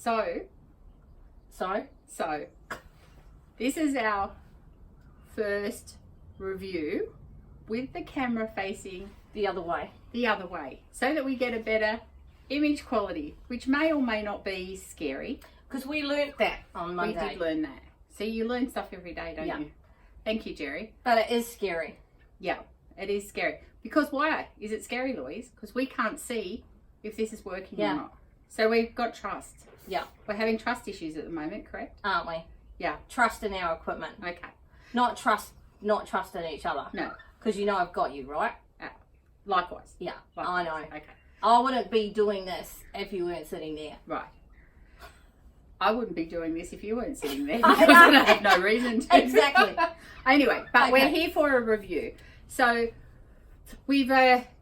So, this is our first review with the camera facing the other way. So that we get a better image quality, which may or may not be scary. Because we learnt that on Monday. We did learn that. So you learn stuff every day, don't you? Thank you, Jerry. But it is scary. Yeah, it is scary. Because why is it scary, Louise? Because we can't see if this is working or not. So we've got trust. Yeah. We're having trust issues at the moment, correct? Aren't we? Yeah. Trust in our equipment. Okay. Not trust in each other. No. Because you know I've got you, right? Likewise. Yeah, Likewise. I know. Okay. I wouldn't be doing this if you weren't sitting there. Right. I wouldn't be doing this if you weren't sitting there because I have no reason to. Exactly. Anyway, but we're here for a review. So we've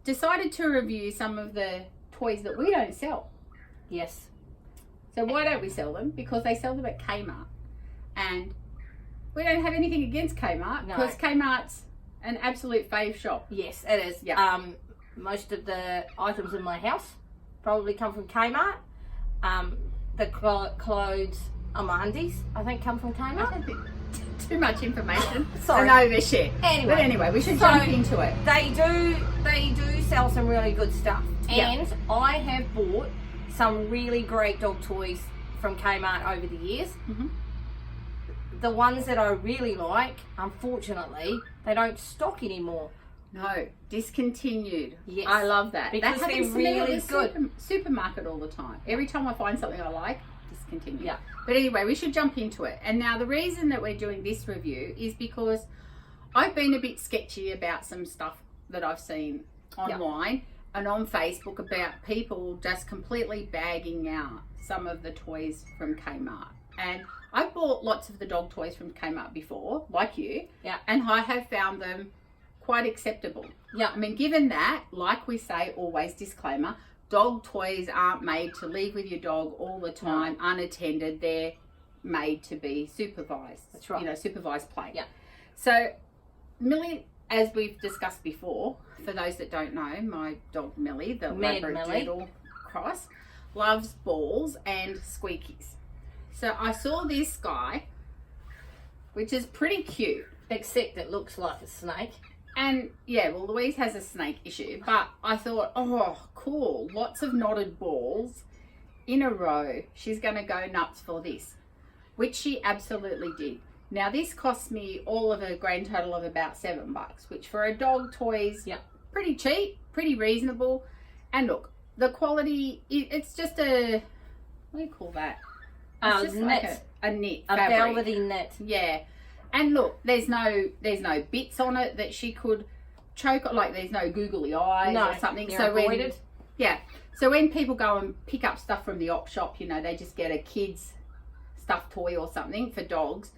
decided to review some of the toys that we don't sell. Yes. So why don't we sell them? Because they sell them at Kmart. And we don't have anything against Kmart because Kmart's an absolute fave shop. Yes, it is. Yeah. Most of the items in my house probably come from Kmart. The clothes on my undies, I think, come from Kmart. I don't think too much information. Sorry. An overshare. Anyway. But anyway, we should jump into it. They do sell some really good stuff. And I have bought some really great dog toys from Kmart over the years. Mm-hmm. The ones that I really like, unfortunately, they don't stock anymore. No, discontinued. Yes. I love that. Because that happens they're to me at really the good. Supermarket all the time. Every time I find something I like, discontinued. Yeah. But anyway, we should jump into it. And now the reason that we're doing this review is because I've been a bit sketchy about some stuff that I've seen online and on Facebook about people just completely bagging out some of the toys from Kmart. And I've bought lots of the dog toys from Kmart before, like you. Yeah. And I have found them quite acceptable. Yeah. I mean, given that, like we say, always disclaimer, dog toys aren't made to leave with your dog all the time, unattended. They're made to be supervised. That's right. You know, supervised play. Yeah. So, Millie, as we've discussed before, for those that don't know, my dog Millie, the Labradoodle cross, loves balls and squeakies. So I saw this guy, which is pretty cute. Except it looks like a snake. And yeah, well, Louise has a snake issue, but I thought, oh, cool, lots of knotted balls in a row. She's going to go nuts for this, which she absolutely did. Now, this cost me all of a grand total of about $7, which for a dog toys, pretty cheap, pretty reasonable. And look, the quality, it's just a, what do you call that? It's just knit. like a knit A fabric. velvety knit. Yeah. And look, there's no bits on it that she could choke on, like there's no googly eyes or something. They're so avoided. So when people go and pick up stuff from the op shop, you know, they just get a kid's stuffed toy or something for dogs.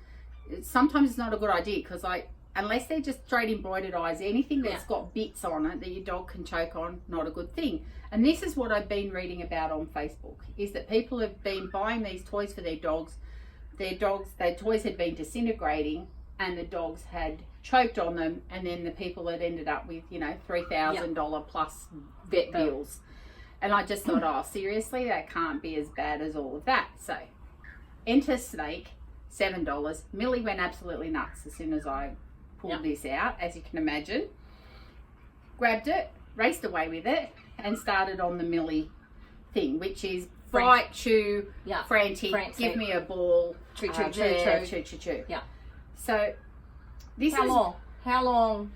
Sometimes it's not a good idea because, like, unless they're just straight embroidered eyes, anything that's got bits on it that your dog can choke on, not a good thing. And this is what I've been reading about on Facebook, is that people have been buying these toys for their dogs. Their toys had been disintegrating and the dogs had choked on them, and then the people had ended up with, you know, $3,000 plus vet bills. And I just thought, oh, seriously, that can't be as bad as all of that. So enter snake, $7. Millie went absolutely nuts as soon as I pulled this out, as you can imagine. Grabbed it, raced away with it, and started on the Millie thing, which is bite, chew, frantic, give me a ball, chew, chew, chew, chew, chew, chew. Yeah. So this is... How long?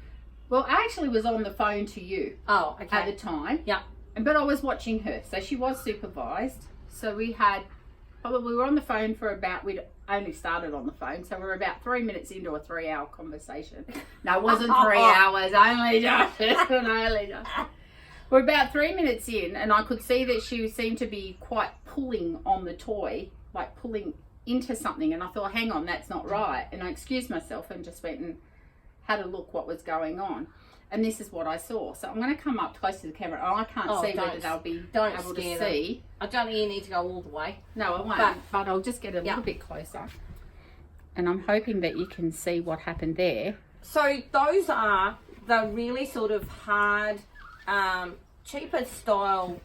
Well, I actually was on the phone to you at the time. Yeah. But I was watching her, so she was supervised. So we were on the phone for about, we'd only started on the phone, so we were about 3 minutes into a 3-hour conversation. No, it wasn't 3 hours, only just. We're about 3 minutes in, and I could see that she seemed to be quite pulling on the toy, like pulling into something, and I thought, hang on, that's not right. And I excused myself and just went and had a look what was going on. And this is what I saw. So I'm going to come up close to the camera. Oh, I can't see whether they'll be able to see. I don't think you need to go all the way. No, I won't. But I'll just get a little bit closer. And I'm hoping that you can see what happened there. So those are the really sort of hard, cheaper style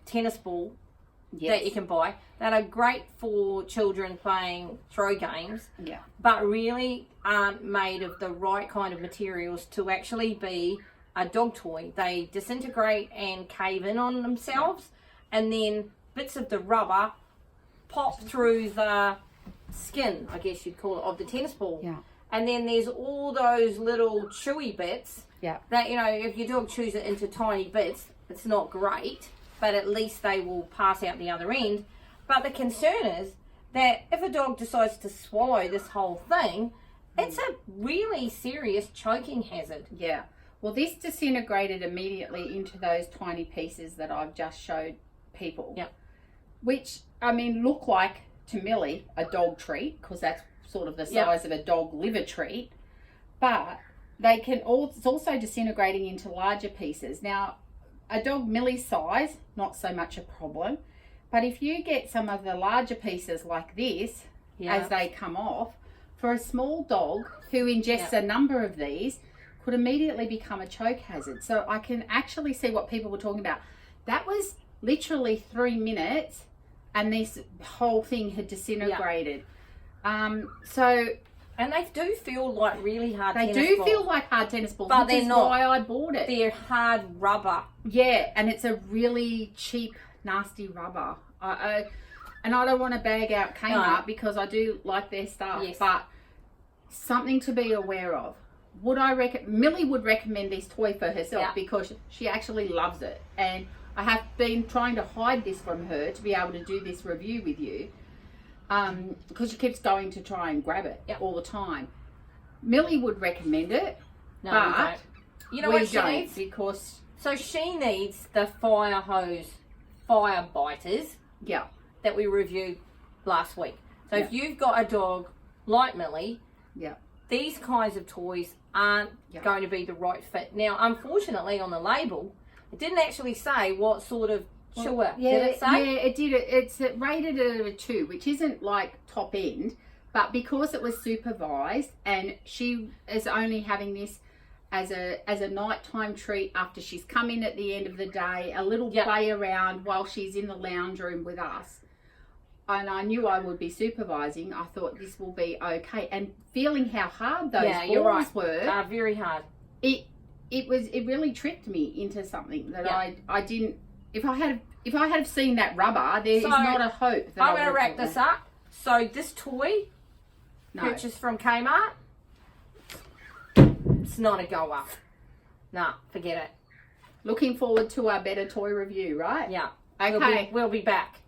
tennis ball that you can buy that are great for children playing throw games, Yeah. but really aren't made of the right kind of materials to actually be a dog toy. They disintegrate and cave in on themselves, and then bits of the rubber pop through the skin, I guess you'd call it, of the tennis ball. Yeah. And then there's all those little chewy bits Yeah. that, you know, if your dog chews it into tiny bits, it's not great, but at least they will pass out the other end. But the concern is that if a dog decides to swallow this whole thing, it's a really serious choking hazard. Yeah. Well, this disintegrated immediately into those tiny pieces that I've just showed people. Yeah. Which, I mean, look like, to Millie, a dog treat, because that's sort of the size of a dog liver treat. But they can it's also disintegrating into larger pieces. Now, a dog Millie's size, not so much a problem. But if you get some of the larger pieces like this, as they come off, for a small dog who ingests a number of these, could immediately become a choke hazard. So I can actually see what people were talking about. That was literally 3 minutes and this whole thing had disintegrated. So... And they do feel like really hard tennis balls. They do feel like hard tennis balls, but which is why I bought it. They're hard rubber. Yeah, and it's a really cheap, nasty rubber. And I don't want to bag out Kmart because I do like their stuff, but something to be aware of. Would I Millie would recommend this toy for herself because she actually loves it. And I have been trying to hide this from her to be able to do this review with you. Because she keeps going to try and grab it all the time. Millie would recommend it, No, but we don't. You know we what she don't needs? because So she needs the fire hose fire biters that we reviewed last week. So if you've got a dog like Millie, these kinds of toys aren't going to be the right fit. Now, unfortunately, on the label, it didn't actually say what sort of chewer. Did it say? Yeah, it did. It's rated at a 2, which isn't like top end, but because it was supervised and she is only having this as a nighttime treat after she's come in at the end of the day, a little play around while she's in the lounge room with us. And I knew I would be supervising. I thought this will be okay. And feeling how hard those balls were, very hard. It really tricked me into something that I didn't. If I had seen that rubber, there is not a hope that I'm going to wrap this up. So this toy, purchased from Kmart, it's not a goer. Nah, forget it. Looking forward to our better toy review, right? Yeah. Okay. We'll be back.